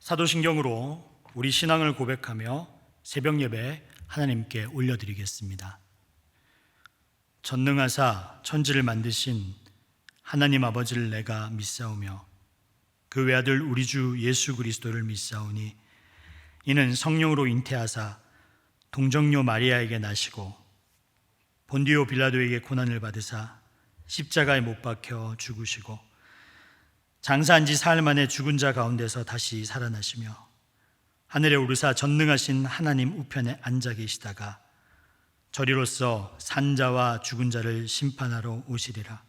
사도신경으로 우리 신앙을 고백하며 새벽 예배 하나님께 올려드리겠습니다. 전능하사 천지를 만드신 하나님 아버지를 내가 믿사오며 그 외아들 우리 주 예수 그리스도를 믿사오니 이는 성령으로 잉태하사 동정녀 마리아에게 나시고 본디오 빌라도에게 고난을 받으사 십자가에 못 박혀 죽으시고 장사한 지 사흘 만에 죽은 자 가운데서 다시 살아나시며 하늘에 오르사 전능하신 하나님 우편에 앉아 계시다가 저리로서 산자와 죽은 자를 심판하러 오시리라.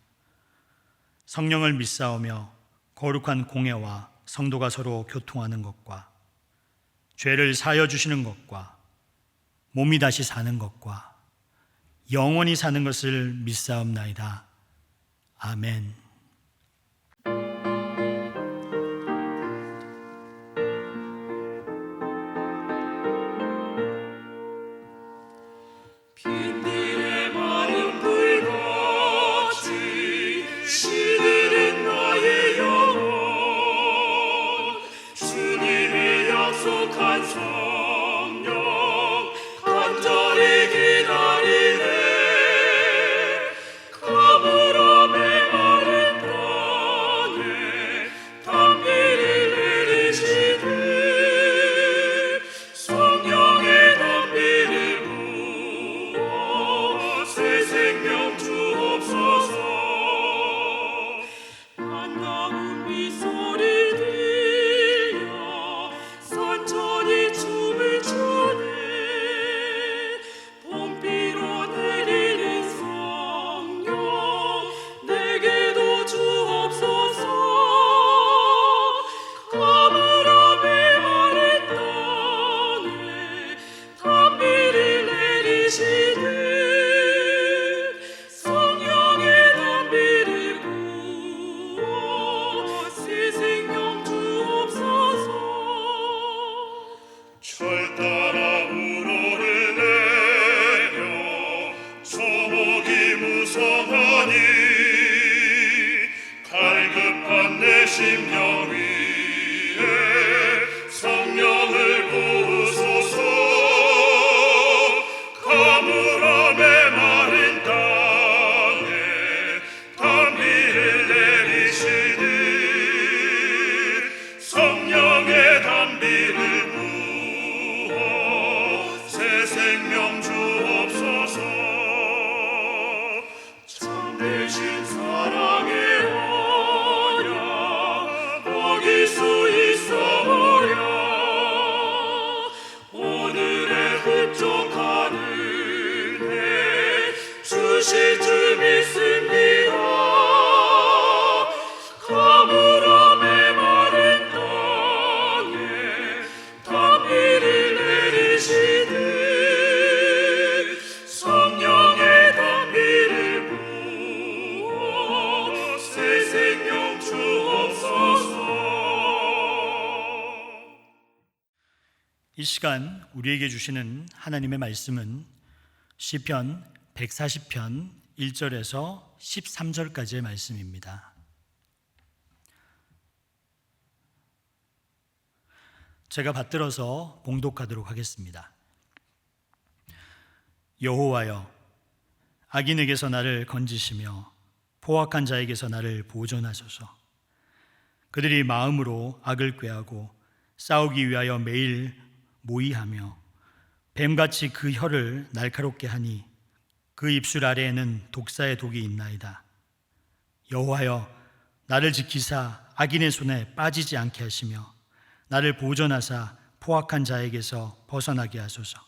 성령을 믿사오며 거룩한 공회와 성도가 서로 교통하는 것과 죄를 사하여 주시는 것과 몸이 다시 사는 것과 영원히 사는 것을 믿사옵나이다. 아멘. 이 시간 우리에게 주시는 하나님의 말씀은 시편 140편 1절에서 13절까지의 말씀입니다. 제가 받들어서 봉독하도록 하겠습니다. 여호와여, 악인에게서 나를 건지시며 포악한 자에게서 나를 보존하소서. 그들이 마음으로 악을 꾀하고 싸우기 위하여 매일 모의하며 뱀같이 그 혀를 날카롭게 하니 그 입술 아래에는 독사의 독이 있나이다. 여호와여, 나를 지키사 악인의 손에 빠지지 않게 하시며 나를 보존하사 포악한 자에게서 벗어나게 하소서.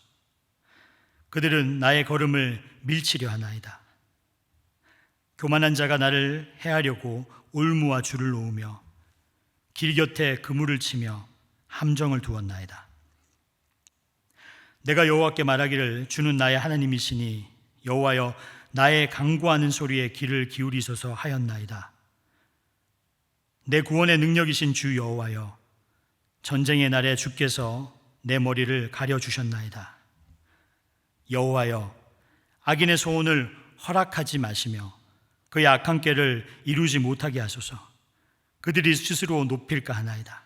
그들은 나의 걸음을 밀치려 하나이다. 교만한 자가 나를 해하려고 올무와 줄을 놓으며 길 곁에 그물을 치며 함정을 두었나이다. 내가 여호와께 말하기를 주는 나의 하나님이시니 여호와여, 나의 간구하는 소리에 귀를 기울이소서 하였나이다. 내 구원의 능력이신 주 여호와여, 전쟁의 날에 주께서 내 머리를 가려주셨나이다. 여호와여, 악인의 소원을 허락하지 마시며 그의 악한 꾀를 이루지 못하게 하소서. 그들이 스스로 높일까 하나이다.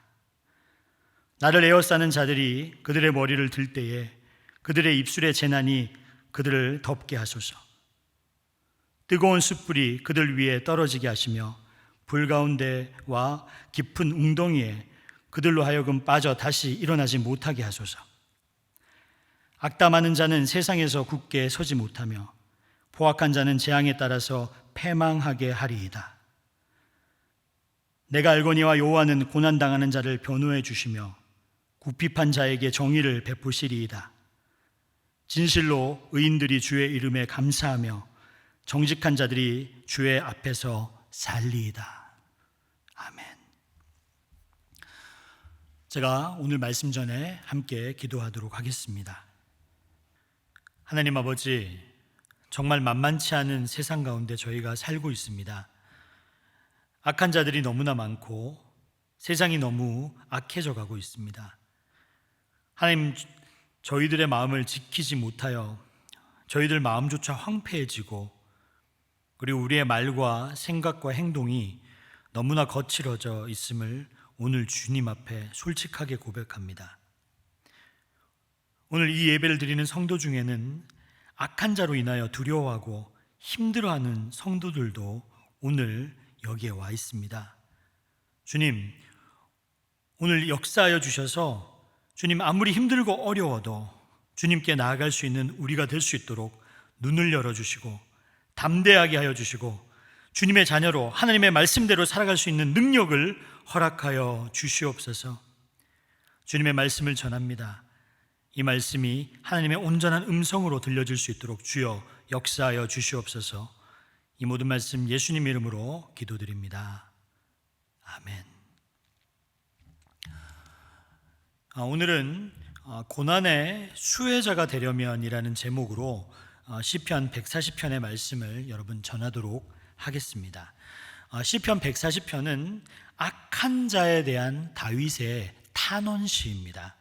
나를 에워싸는 자들이 그들의 머리를 들 때에 그들의 입술의 재난이 그들을 덮게 하소서. 뜨거운 숯불이 그들 위에 떨어지게 하시며 불 가운데와 깊은 웅덩이에 그들로 하여금 빠져 다시 일어나지 못하게 하소서. 악담하는 자는 세상에서 굳게 서지 못하며 포악한 자는 재앙에 따라서 패망하게 하리이다. 내가 알거니와 여호와는 고난당하는 자를 변호해 주시며 굽핍한 자에게 정의를 베푸시리이다. 진실로 의인들이 주의 이름에 감사하며 정직한 자들이 주의 앞에서 살리이다. 아멘. 제가 오늘 말씀 전에 함께 기도하도록 하겠습니다. 하나님 아버지, 정말 만만치 않은 세상 가운데 저희가 살고 있습니다. 악한 자들이 너무나 많고 세상이 너무 악해져 가고 있습니다. 하나님, 저희들의 마음을 지키지 못하여 저희들 마음조차 황폐해지고, 그리고 우리의 말과 생각과 행동이 너무나 거칠어져 있음을 오늘 주님 앞에 솔직하게 고백합니다. 오늘 이 예배를 드리는 성도 중에는 악한 자로 인하여 두려워하고 힘들어하는 성도들도 오늘 여기에 와 있습니다. 주님, 오늘 역사하여 주셔서 주님, 아무리 힘들고 어려워도 주님께 나아갈 수 있는 우리가 될 수 있도록 눈을 열어주시고 담대하게 하여 주시고 주님의 자녀로 하나님의 말씀대로 살아갈 수 있는 능력을 허락하여 주시옵소서. 주님의 말씀을 전합니다. 이 말씀이 하나님의 온전한 음성으로 들려질 수 있도록 주여 역사하여 주시옵소서. 이 모든 말씀 예수님 이름으로 기도드립니다. 아멘. 오늘은 고난의 수혜자가 되려면이라는 제목으로 시편 140편의 말씀을 여러분 전하도록 하겠습니다. 시편 140편은 악한 자에 대한 다윗의 탄원시입니다.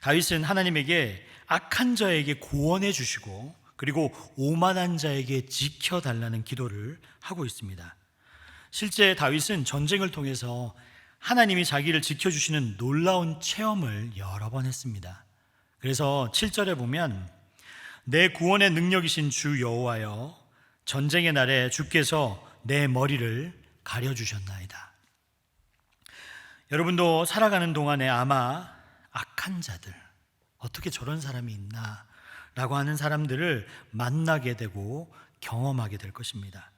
다윗은 하나님에게 악한 자에게 구원해 주시고 그리고 오만한 자에게 지켜달라는 기도를 하고 있습니다. 실제 다윗은 전쟁을 통해서 하나님이 자기를 지켜주시는 놀라운 체험을 여러 번 했습니다. 그래서 7절에 보면 내 구원의 능력이신 주 여호와여, 전쟁의 날에 주께서 내 머리를 가려주셨나이다. 여러분도 살아가는 동안에 아마 악한 자들, 어떻게 저런 사람이 있나 라고 하는 사람들을 만나게 되고 경험하게 될 것입니다.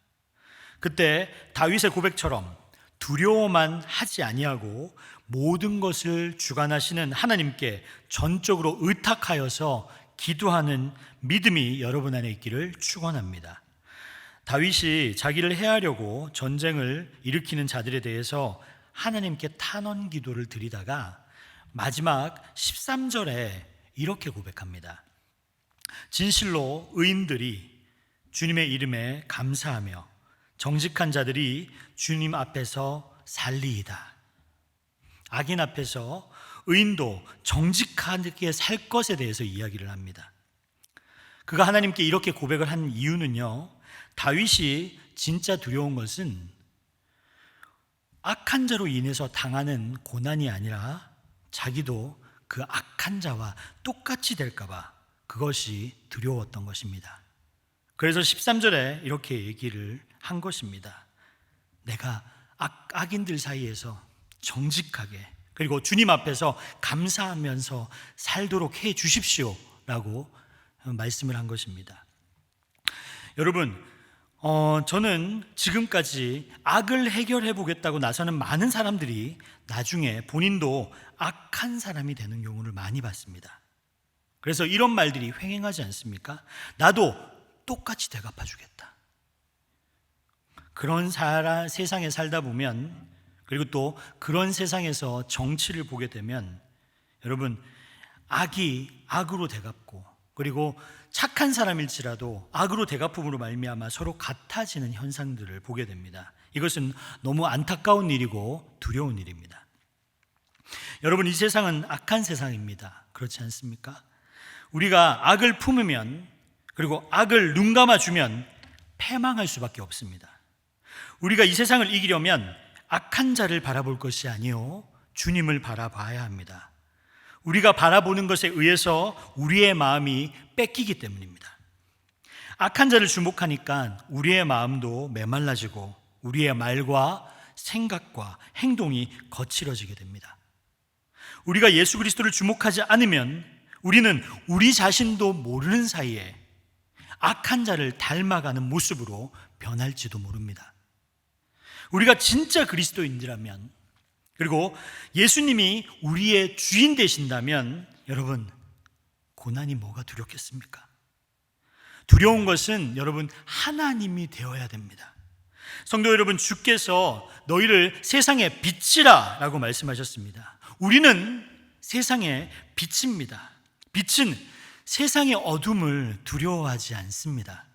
그때 다윗의 고백처럼 두려워만 하지 아니하고 모든 것을 주관하시는 하나님께 전적으로 의탁하여서 기도하는 믿음이 여러분 안에 있기를 축원합니다. 다윗이 자기를 해하려고 전쟁을 일으키는 자들에 대해서 하나님께 탄원 기도를 드리다가 마지막 13절에 이렇게 고백합니다. 진실로 의인들이 주님의 이름에 감사하며 정직한 자들이 주님 앞에서 살리이다. 악인 앞에서 의인도 정직하게 살 것에 대해서 이야기를 합니다. 그가 하나님께 이렇게 고백을 한 이유는요, 다윗이 진짜 두려운 것은 악한 자로 인해서 당하는 고난이 아니라 자기도 그 악한 자와 똑같이 될까 봐 그것이 두려웠던 것입니다. 그래서 13절에 이렇게 얘기를 한 것입니다. 내가 악인들 사이에서 정직하게 그리고 주님 앞에서 감사하면서 살도록 해 주십시오 라고 말씀을 한 것입니다. 여러분, 저는 지금까지 악을 해결해 보겠다고 나서는 많은 사람들이 나중에 본인도 악한 사람이 되는 경우를 많이 봤습니다. 그래서 이런 말들이 횡행하지 않습니까? 나도 똑같이 대갚아 주겠다. 그런 세상에 살다 보면, 그리고 또 그런 세상에서 정치를 보게 되면 여러분, 악이 악으로 대갚고 그리고 착한 사람일지라도 악으로 대갚음으로 말미암아 서로 같아지는 현상들을 보게 됩니다. 이것은 너무 안타까운 일이고 두려운 일입니다. 여러분, 이 세상은 악한 세상입니다. 그렇지 않습니까? 우리가 악을 품으면 그리고 악을 눈 감아주면 패망할 수밖에 없습니다. 우리가 이 세상을 이기려면 악한 자를 바라볼 것이 아니요 주님을 바라봐야 합니다. 우리가 바라보는 것에 의해서 우리의 마음이 뺏기기 때문입니다. 악한 자를 주목하니까 우리의 마음도 메말라지고 우리의 말과 생각과 행동이 거칠어지게 됩니다. 우리가 예수 그리스도를 주목하지 않으면 우리는 우리 자신도 모르는 사이에 악한 자를 닮아가는 모습으로 변할지도 모릅니다. 우리가 진짜 그리스도인이라면, 그리고 예수님이 우리의 주인 되신다면 여러분, 고난이 뭐가 두렵겠습니까? 두려운 것은 여러분 하나님이 되어야 됩니다. 성도 여러분, 주께서 너희를 세상의 빛이라 라고 말씀하셨습니다. 우리는 세상의 빛입니다. 빛은 세상의 어둠을 두려워하지 않습니다.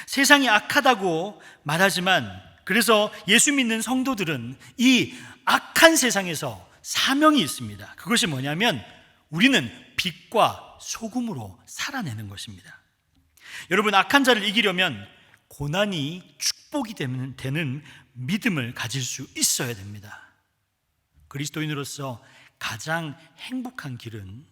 세상이 악하다고 말하지만, 그래서 예수 믿는 성도들은 이 악한 세상에서 사명이 있습니다. 그것이 뭐냐면 우리는 빛과 소금으로 살아내는 것입니다. 여러분, 악한 자를 이기려면 고난이 축복이 되는 믿음을 가질 수 있어야 됩니다. 그리스도인으로서 가장 행복한 길은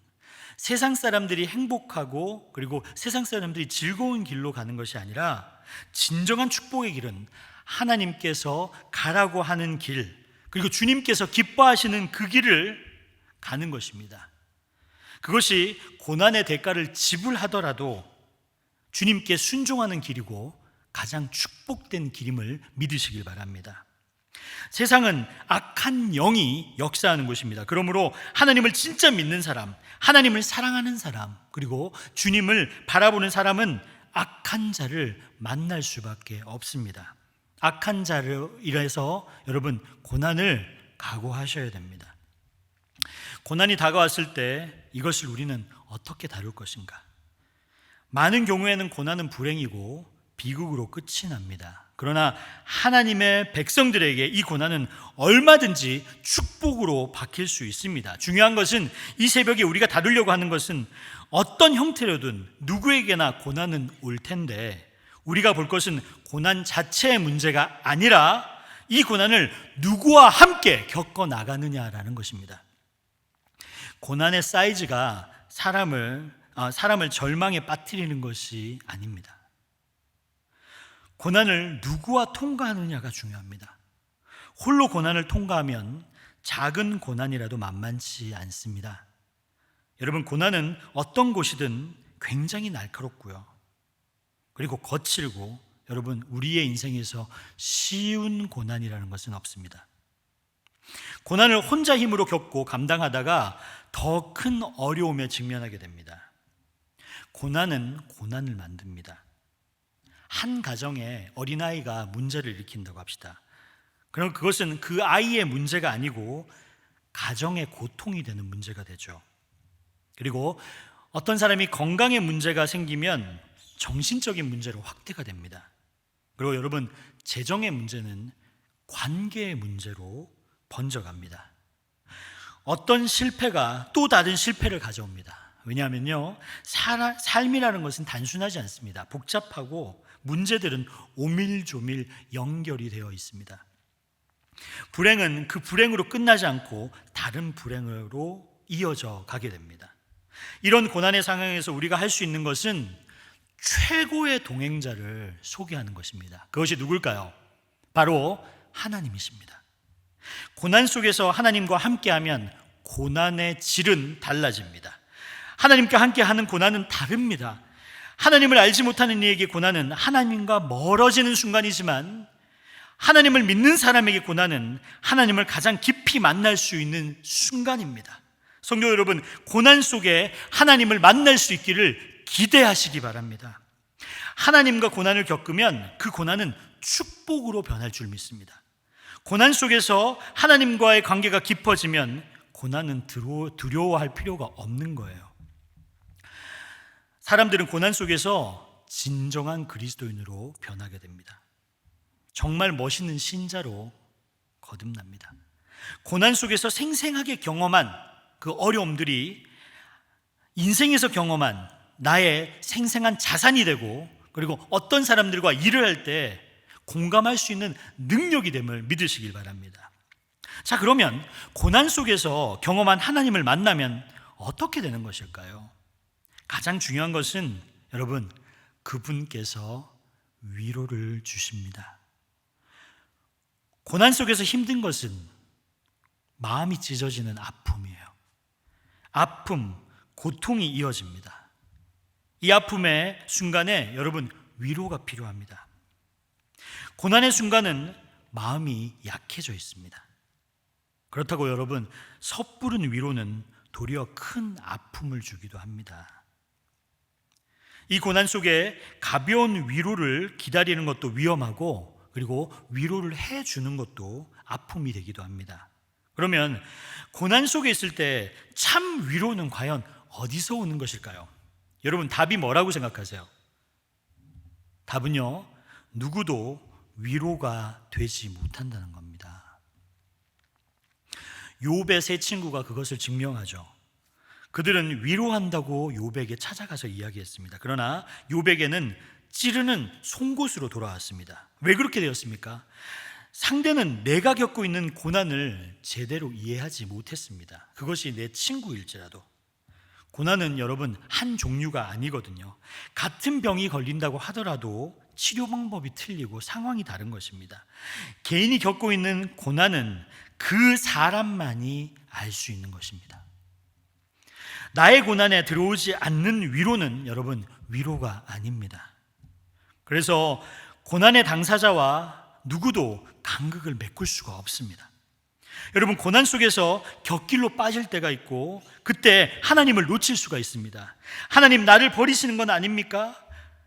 세상 사람들이 행복하고 그리고 세상 사람들이 즐거운 길로 가는 것이 아니라, 진정한 축복의 길은 하나님께서 가라고 하는 길, 그리고 주님께서 기뻐하시는 그 길을 가는 것입니다. 그것이 고난의 대가를 지불하더라도 주님께 순종하는 길이고 가장 축복된 길임을 믿으시길 바랍니다. 세상은 악한 영이 역사하는 곳입니다. 그러므로 하나님을 진짜 믿는 사람, 하나님을 사랑하는 사람, 그리고 주님을 바라보는 사람은 악한 자를 만날 수밖에 없습니다. 악한 자로 인해서 여러분 고난을 각오하셔야 됩니다. 고난이 다가왔을 때 이것을 우리는 어떻게 다룰 것인가? 많은 경우에는 고난은 불행이고 비극으로 끝이 납니다. 그러나 하나님의 백성들에게 이 고난은 얼마든지 축복으로 바뀔 수 있습니다. 중요한 것은 이 새벽에 우리가 다루려고 하는 것은 어떤 형태로든 누구에게나 고난은 올 텐데, 우리가 볼 것은 고난 자체의 문제가 아니라 이 고난을 누구와 함께 겪어 나가느냐라는 것입니다. 고난의 사이즈가 사람을 절망에 빠뜨리는 것이 아닙니다. 고난을 누구와 통과하느냐가 중요합니다. 홀로 고난을 통과하면 작은 고난이라도 만만치 않습니다. 여러분, 고난은 어떤 곳이든 굉장히 날카롭고요, 그리고 거칠고, 여러분, 우리의 인생에서 쉬운 고난이라는 것은 없습니다. 고난을 혼자 힘으로 겪고 감당하다가 더 큰 어려움에 직면하게 됩니다. 고난은 고난을 만듭니다. 한 가정에 어린아이가 문제를 일으킨다고 합시다. 그럼 그것은 그 아이의 문제가 아니고 가정의 고통이 되는 문제가 되죠. 그리고 어떤 사람이 건강에 문제가 생기면 정신적인 문제로 확대가 됩니다. 그리고 여러분, 재정의 문제는 관계의 문제로 번져갑니다. 어떤 실패가 또 다른 실패를 가져옵니다. 왜냐하면요, 삶이라는 것은 단순하지 않습니다. 복잡하고 문제들은 오밀조밀 연결이 되어 있습니다. 불행은 그 불행으로 끝나지 않고 다른 불행으로 이어져 가게 됩니다. 이런 고난의 상황에서 우리가 할 수 있는 것은 최고의 동행자를 소개하는 것입니다. 그것이 누굴까요? 바로 하나님이십니다. 고난 속에서 하나님과 함께하면 고난의 질은 달라집니다. 하나님과 함께하는 고난은 다릅니다. 하나님을 알지 못하는 이에게 고난은 하나님과 멀어지는 순간이지만, 하나님을 믿는 사람에게 고난은 하나님을 가장 깊이 만날 수 있는 순간입니다. 성도 여러분, 고난 속에 하나님을 만날 수 있기를 기대하시기 바랍니다. 하나님과 고난을 겪으면 그 고난은 축복으로 변할 줄 믿습니다. 고난 속에서 하나님과의 관계가 깊어지면 고난은 두려워할 필요가 없는 거예요. 사람들은 고난 속에서 진정한 그리스도인으로 변하게 됩니다. 정말 멋있는 신자로 거듭납니다. 고난 속에서 생생하게 경험한 그 어려움들이 인생에서 경험한 나의 생생한 자산이 되고, 그리고 어떤 사람들과 일을 할 때 공감할 수 있는 능력이 됨을 믿으시길 바랍니다. 자, 그러면 고난 속에서 경험한 하나님을 만나면 어떻게 되는 것일까요? 가장 중요한 것은 여러분, 그분께서 위로를 주십니다. 고난 속에서 힘든 것은 마음이 찢어지는 아픔이에요. 아픔, 고통이 이어집니다. 이 아픔의 순간에 여러분, 위로가 필요합니다. 고난의 순간은 마음이 약해져 있습니다. 그렇다고 여러분, 섣부른 위로는 도리어 큰 아픔을 주기도 합니다. 이 고난 속에 가벼운 위로를 기다리는 것도 위험하고, 그리고 위로를 해주는 것도 아픔이 되기도 합니다. 그러면 고난 속에 있을 때 참 위로는 과연 어디서 오는 것일까요? 여러분, 답이 뭐라고 생각하세요? 답은요, 누구도 위로가 되지 못한다는 겁니다. 욥의 세 친구가 그것을 증명하죠. 그들은 위로한다고 욥에게 찾아가서 이야기했습니다. 그러나 욥에게는 찌르는 송곳으로 돌아왔습니다. 왜 그렇게 되었습니까? 상대는 내가 겪고 있는 고난을 제대로 이해하지 못했습니다. 그것이 내 친구일지라도. 고난은 여러분, 한 종류가 아니거든요. 같은 병이 걸린다고 하더라도 치료 방법이 틀리고 상황이 다른 것입니다. 개인이 겪고 있는 고난은 그 사람만이 알 수 있는 것입니다. 나의 고난에 들어오지 않는 위로는 여러분, 위로가 아닙니다. 그래서 고난의 당사자와 누구도 간극을 메꿀 수가 없습니다. 여러분, 고난 속에서 곁길로 빠질 때가 있고, 그때 하나님을 놓칠 수가 있습니다. 하나님, 나를 버리시는 건 아닙니까?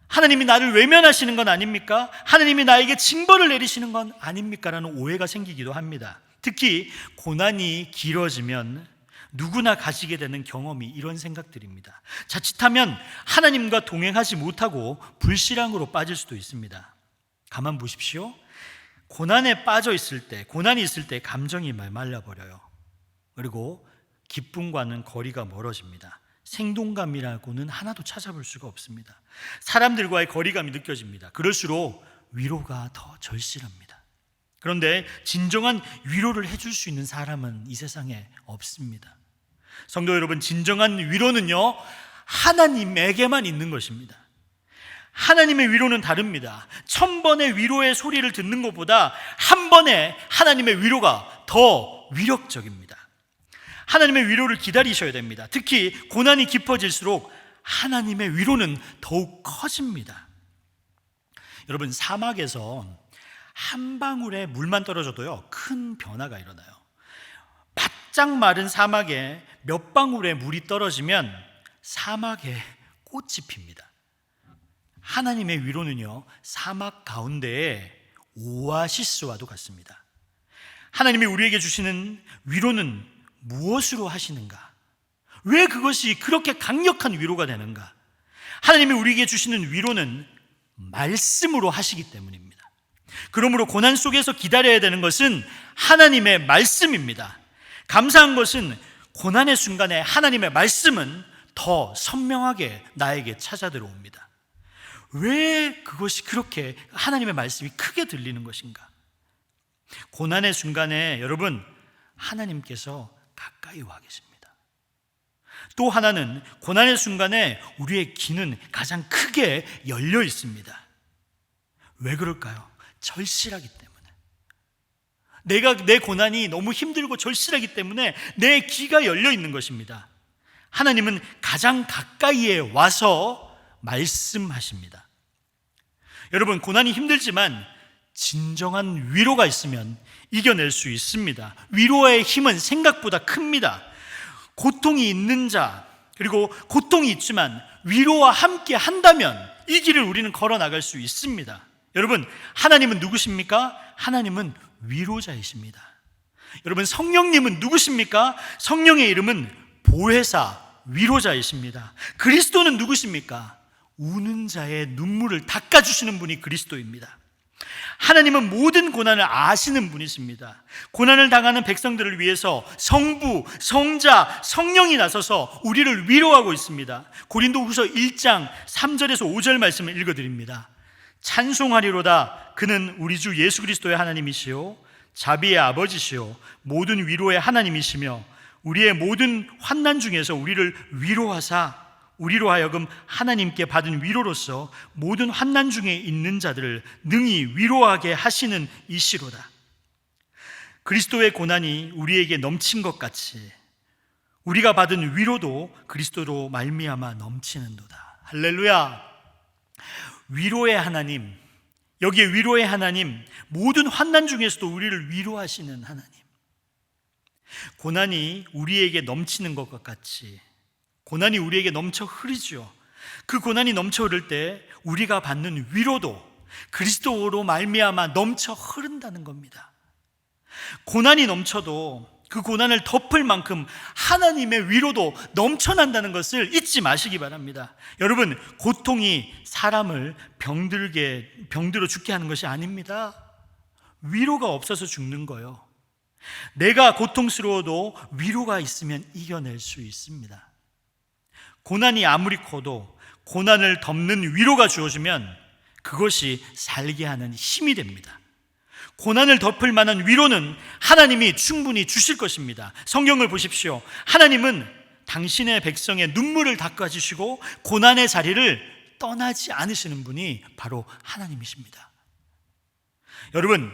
하나님이 나를 외면하시는 건 아닙니까? 하나님이 나에게 징벌을 내리시는 건 아닙니까? 라는 오해가 생기기도 합니다. 특히 고난이 길어지면 누구나 가지게 되는 경험이 이런 생각들입니다. 자칫하면 하나님과 동행하지 못하고 불신앙으로 빠질 수도 있습니다. 가만 보십시오. 고난에 빠져 있을 때, 고난이 있을 때 감정이 말라버려요. 그리고 기쁨과는 거리가 멀어집니다. 생동감이라고는 하나도 찾아볼 수가 없습니다. 사람들과의 거리감이 느껴집니다. 그럴수록 위로가 더 절실합니다. 그런데 진정한 위로를 해줄 수 있는 사람은 이 세상에 없습니다. 성도 여러분, 진정한 위로는요, 하나님에게만 있는 것입니다. 하나님의 위로는 다릅니다. 1000번의 위로의 소리를 듣는 것보다 한 번의 하나님의 위로가 더 위력적입니다. 하나님의 위로를 기다리셔야 됩니다. 특히 고난이 깊어질수록 하나님의 위로는 더욱 커집니다. 여러분, 사막에서 한 방울의 물만 떨어져도요, 큰 변화가 일어나요. 바짝 마른 사막에 몇 방울의 물이 떨어지면 사막에 꽃이 핍니다. 하나님의 위로는요, 사막 가운데에 오아시스와도 같습니다. 하나님이 우리에게 주시는 위로는 무엇으로 하시는가? 왜 그것이 그렇게 강력한 위로가 되는가? 하나님이 우리에게 주시는 위로는 말씀으로 하시기 때문입니다. 그러므로 고난 속에서 기다려야 되는 것은 하나님의 말씀입니다. 감사한 것은 고난의 순간에 하나님의 말씀은 더 선명하게 나에게 찾아 들어옵니다. 왜 그것이 그렇게 하나님의 말씀이 크게 들리는 것인가? 고난의 순간에 여러분, 하나님께서 가까이 와 계십니다. 또 하나는 고난의 순간에 우리의 귀는 가장 크게 열려 있습니다. 왜 그럴까요? 절실하기 때문에. 내 고난이 너무 힘들고 절실하기 때문에 내 귀가 열려 있는 것입니다. 하나님은 가장 가까이에 와서 말씀하십니다. 여러분, 고난이 힘들지만 진정한 위로가 있으면 이겨낼 수 있습니다. 위로의 힘은 생각보다 큽니다. 고통이 있는 자, 그리고 고통이 있지만 위로와 함께 한다면 이 길을 우리는 걸어 나갈 수 있습니다. 여러분, 하나님은 누구십니까? 하나님은 위로자이십니다. 여러분, 성령님은 누구십니까? 성령의 이름은 보혜사, 위로자이십니다. 그리스도는 누구십니까? 우는 자의 눈물을 닦아주시는 분이 그리스도입니다. 하나님은 모든 고난을 아시는 분이십니다. 고난을 당하는 백성들을 위해서 성부, 성자, 성령이 나서서 우리를 위로하고 있습니다. 고린도후서 1장 3절에서 5절 말씀을 읽어드립니다. 찬송하리로다. 그는 우리 주 예수 그리스도의 하나님이시요 자비의 아버지시요 모든 위로의 하나님이시며 우리의 모든 환난 중에서 우리를 위로하사 우리로 하여금 하나님께 받은 위로로서 모든 환난 중에 있는 자들을 능히 위로하게 하시는 이시로다. 그리스도의 고난이 우리에게 넘친 것 같이 우리가 받은 위로도 그리스도로 말미암아 넘치는도다. 할렐루야. 위로의 하나님, 여기에 위로의 하나님, 모든 환난 중에서도 우리를 위로하시는 하나님. 고난이 우리에게 넘치는 것과 같이 고난이 우리에게 넘쳐 흐르죠. 그 고난이 넘쳐 흐를 때 우리가 받는 위로도 그리스도로 말미암아 넘쳐 흐른다는 겁니다. 고난이 넘쳐도 그 고난을 덮을 만큼 하나님의 위로도 넘쳐난다는 것을 잊지 마시기 바랍니다. 여러분, 고통이 사람을 병들어 죽게 하는 것이 아닙니다. 위로가 없어서 죽는 거예요. 내가 고통스러워도 위로가 있으면 이겨낼 수 있습니다. 고난이 아무리 커도 고난을 덮는 위로가 주어지면 그것이 살게 하는 힘이 됩니다. 고난을 덮을 만한 위로는 하나님이 충분히 주실 것입니다. 성경을 보십시오. 하나님은 당신의 백성의 눈물을 닦아주시고 고난의 자리를 떠나지 않으시는 분이 바로 하나님이십니다. 여러분,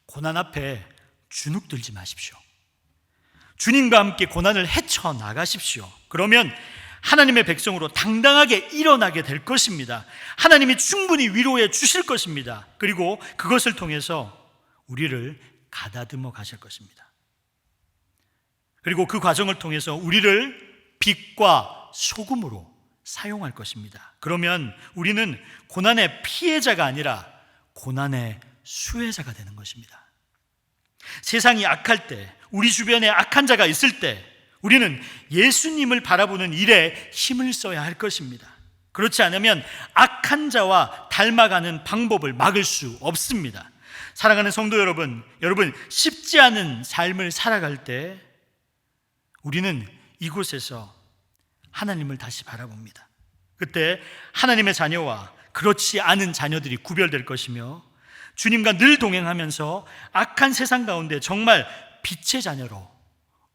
고난 앞에 주눅들지 마십시오. 주님과 함께 고난을 헤쳐나가십시오. 그러면 하나님의 백성으로 당당하게 일어나게 될 것입니다. 하나님이 충분히 위로해 주실 것입니다. 그리고 그것을 통해서 우리를 가다듬어 가실 것입니다. 그리고 그 과정을 통해서 우리를 빛과 소금으로 사용할 것입니다. 그러면 우리는 고난의 피해자가 아니라 고난의 수혜자가 되는 것입니다. 세상이 악할 때, 우리 주변에 악한 자가 있을 때 우리는 예수님을 바라보는 일에 힘을 써야 할 것입니다. 그렇지 않으면 악한 자와 닮아가는 방법을 막을 수 없습니다. 사랑하는 성도 여러분, 쉽지 않은 삶을 살아갈 때 우리는 이곳에서 하나님을 다시 바라봅니다. 그때 하나님의 자녀와 그렇지 않은 자녀들이 구별될 것이며 주님과 늘 동행하면서 악한 세상 가운데 정말 빛의 자녀로,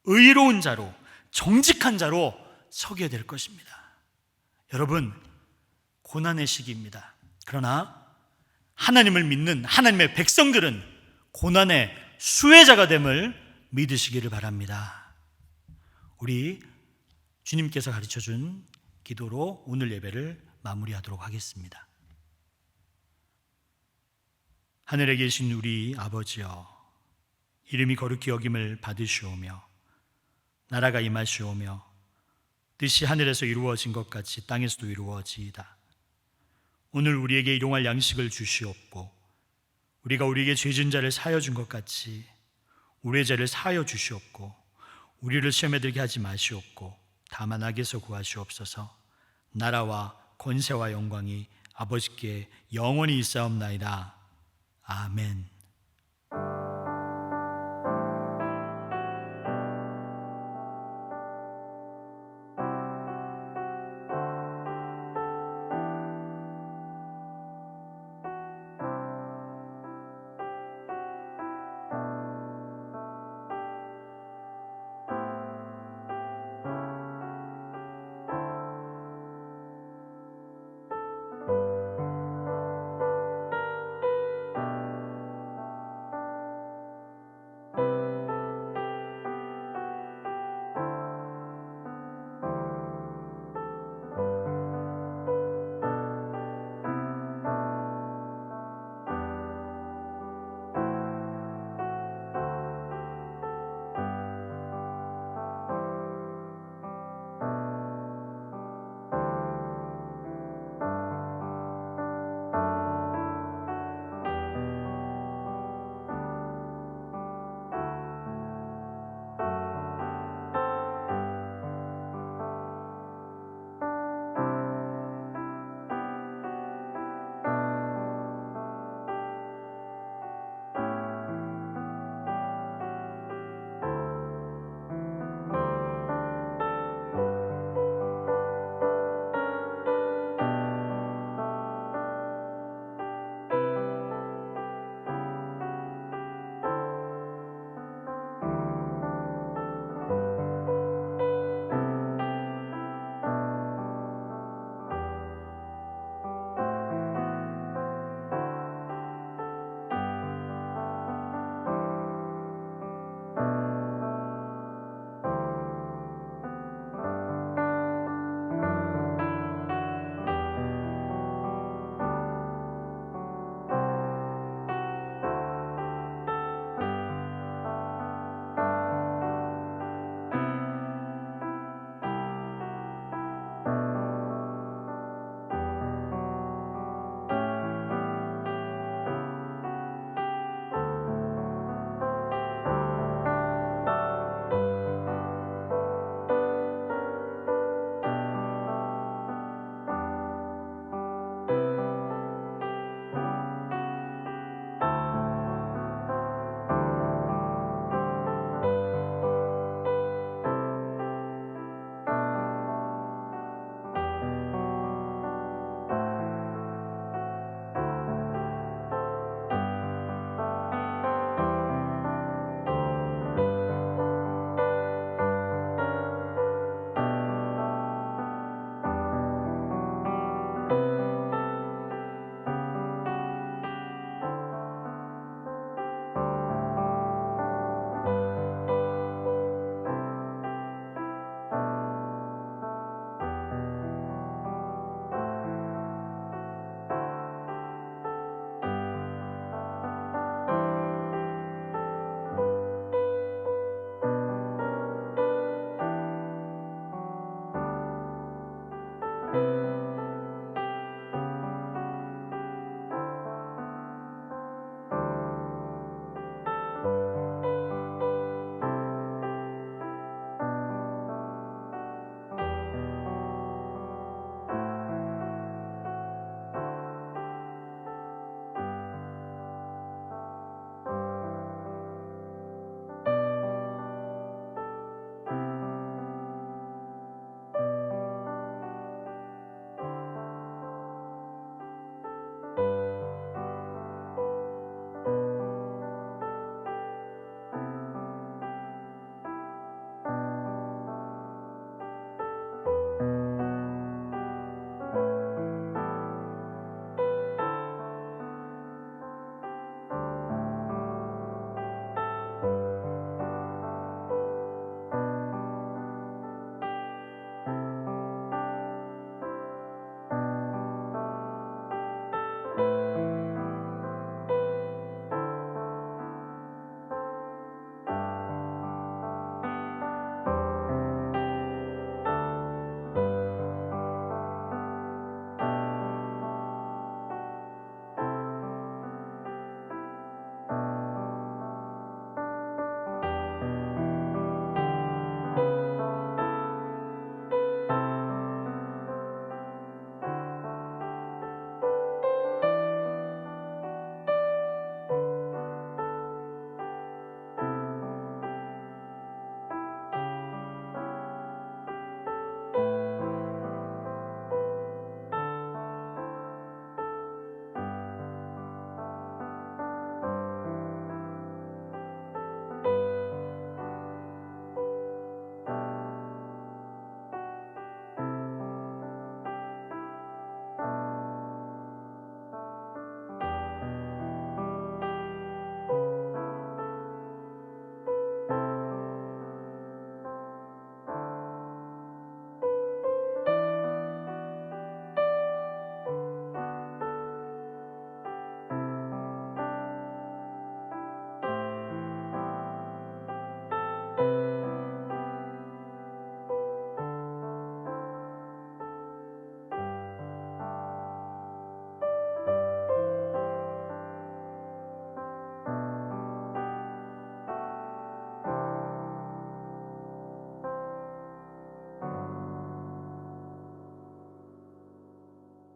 의로운 자로, 정직한 자로 서게 될 것입니다. 여러분, 고난의 시기입니다. 그러나 하나님을 믿는 하나님의 백성들은 고난의 수혜자가 됨을 믿으시기를 바랍니다. 우리 주님께서 가르쳐준 기도로 오늘 예배를 마무리하도록 하겠습니다. 하늘에 계신 우리 아버지여, 이름이 거룩히 여김을 받으시오며 나라가 임하시오며 뜻이 하늘에서 이루어진 것 같이 땅에서도 이루어지이다. 오늘 우리에게 일용할 양식을 주시옵고 우리가 우리에게 죄진 자를 사하여 준 것 같이 우리의 죄를 사하여 주시옵고 우리를 시험에 들게 하지 마시옵고 다만 악에서 구하시옵소서. 나라와 권세와 영광이 아버지께 영원히 있사옵나이다. 아멘.